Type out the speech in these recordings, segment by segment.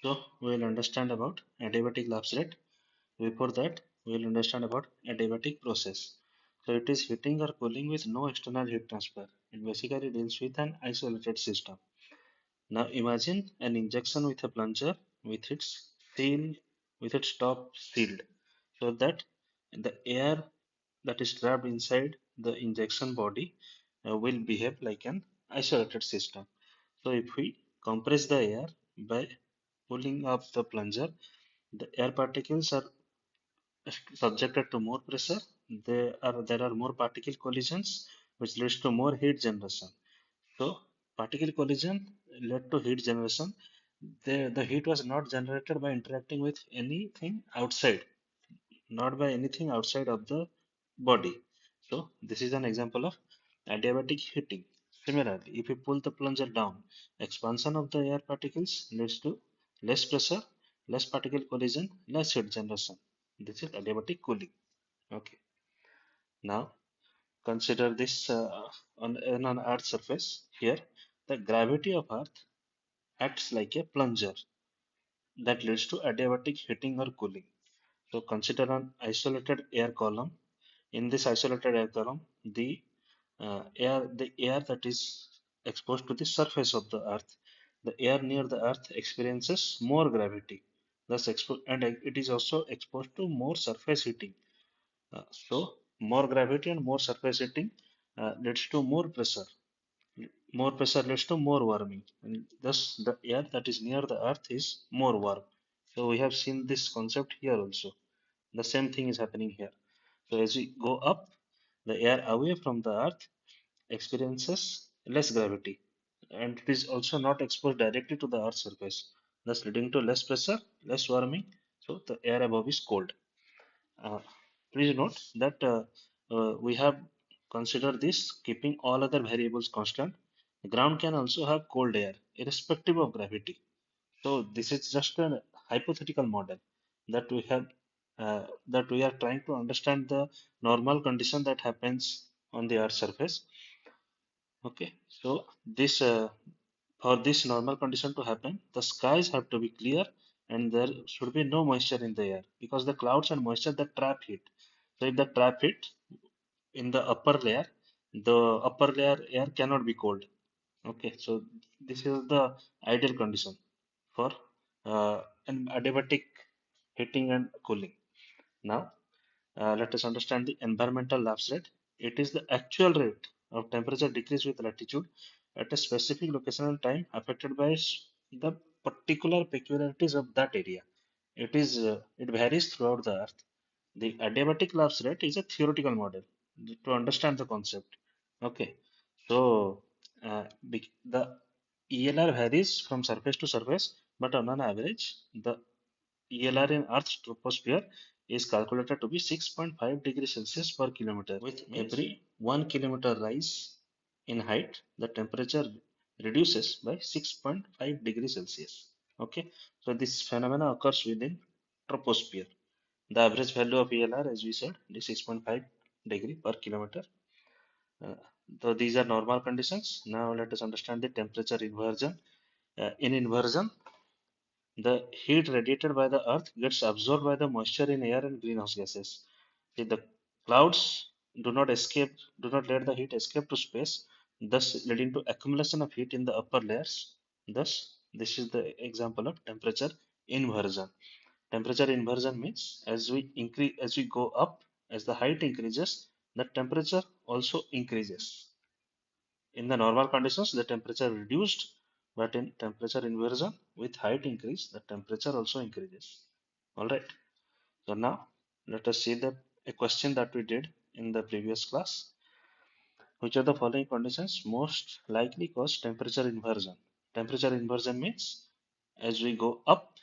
So we will understand about adiabatic lapse rate. Before that, we will understand about adiabatic process. So it is heating or cooling with no external heat transfer. It basically deals with an isolated system. Now imagine an injection with a plunger with its seal, with its top sealed, so that the air that is trapped inside the injection body will behave like an isolated system. So if we compress the air by pulling up the plunger, the air particles are subjected to more pressure. There are more particle collisions, which leads to more heat generation. So particle collision led to heat generation. The heat was not generated by interacting with anything outside, not by anything outside of the body. So this is an example of adiabatic heating. Similarly, if you pull the plunger down, expansion of the air particles leads to less pressure, less particle collision, less heat generation. This is adiabatic cooling. Okay. Now consider this on an Earth surface. Here, the gravity of Earth acts like a plunger that leads to adiabatic heating or cooling. So consider an isolated air column. In this isolated air column, the air that is exposed to the surface of the Earth, the air near the Earth experiences more gravity. And it is also exposed to more surface heating. So more gravity and more surface heating leads to more pressure. More pressure leads to more warming, and thus the air that is near the earth is more warm. So we have seen this concept here also. The same thing is happening here. So as we go up, the air away from the earth experiences less gravity, and it is also not exposed directly to the earth's surface, thus leading to less pressure, less warming. So the air above is cold. Uh, Please note that we have considered this keeping all other variables constant. The ground can also have cold air, irrespective of gravity. So this is just a hypothetical model that we are trying to understand the normal condition that happens on the Earth's surface. Okay, so this for this normal condition to happen, the skies have to be clear and there should be no moisture in the air because the clouds and moisture that trap heat. So if the trap heat in the upper layer air cannot be cold. Okay, so this is the ideal condition for an adiabatic heating and cooling. Now, let us understand the environmental lapse rate. It is the actual rate of temperature decrease with latitude at a specific location and time affected by the particular peculiarities of that area. It varies throughout the earth. The adiabatic lapse rate is a theoretical model to understand the concept. Okay, so the ELR varies from surface to surface, but on an average, the ELR in Earth's troposphere is calculated to be 6.5 degrees Celsius per kilometer. With every 1 kilometer rise in height, the temperature reduces by 6.5 degrees Celsius. Okay, so this phenomena occurs within troposphere. The average value of ELR, as we said, is 6.5 degree per kilometer. Uh, so these are normal conditions. Now let us understand the temperature inversion. In inversion, the heat radiated by the earth gets absorbed by the moisture in air and greenhouse gases. See, the clouds do not let the heat escape to space, thus leading to accumulation of heat in the upper layers. Thus, this is the example of temperature inversion. Temperature inversion means as we go up, as the height increases, the temperature also increases. In the normal conditions, the temperature reduced, but in temperature inversion, with height increase, the temperature also increases. All right. So now let us see a question that we did in the previous class. Which of the following conditions most likely cause temperature inversion? Temperature inversion means as we go up,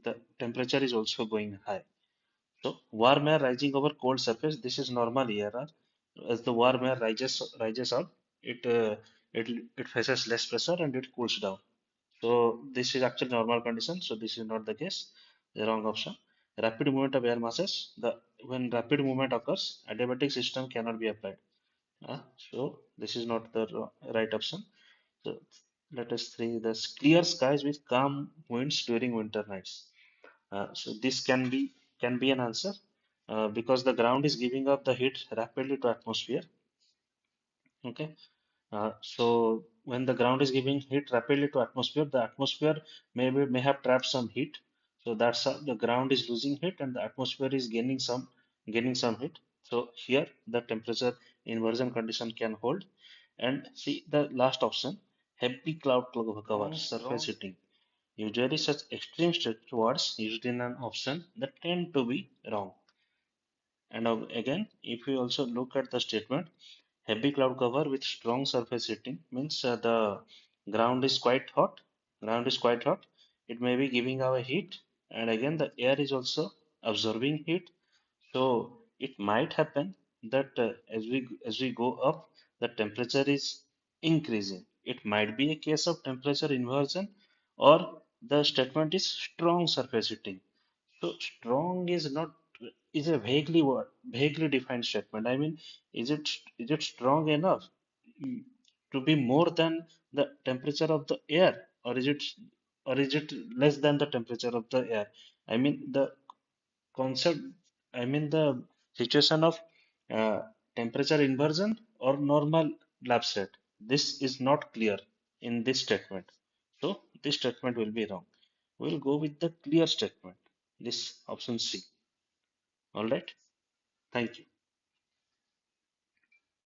the temperature is also going high. So warm air rising over cold surface, this is normal ERR. As the warm air rises up, it uh, it faces less pressure and it cools down. So this is actually normal condition. So this is not the case. The wrong option. Rapid movement of air masses. When rapid movement occurs, adiabatic system cannot be applied. So this is not the right option. So Let us see the clear skies with calm winds during winter nights. So this can be an answer because the ground is giving up the heat rapidly to atmosphere. Okay. So when the ground is giving heat rapidly to atmosphere, the atmosphere may have trapped some heat. So that's how the ground is losing heat and the atmosphere is gaining some heat. So here the temperature inversion condition can hold. And see the last option, heavy cloud cover, surface heating. Usually such extreme words used in an option that tend to be wrong. And again, if we also look at the statement, heavy cloud cover with strong surface heating means the ground is quite hot. Ground is quite hot. It may be giving away heat, and again the air is also absorbing heat. So it might happen that as we go up, the temperature is increasing. It might be a case of temperature inversion, or the statement is strong surface heating. So strong is not is a vaguely defined statement. I mean, is it strong enough mm, to be more than the temperature of the air, or is it less than the temperature of the air? I mean the concept. I mean the situation of uh, temperature inversion or normal lapse rate. This is not clear in this statement. So this statement will be wrong. We'll go with the clear statement. This option C. All right. Thank you.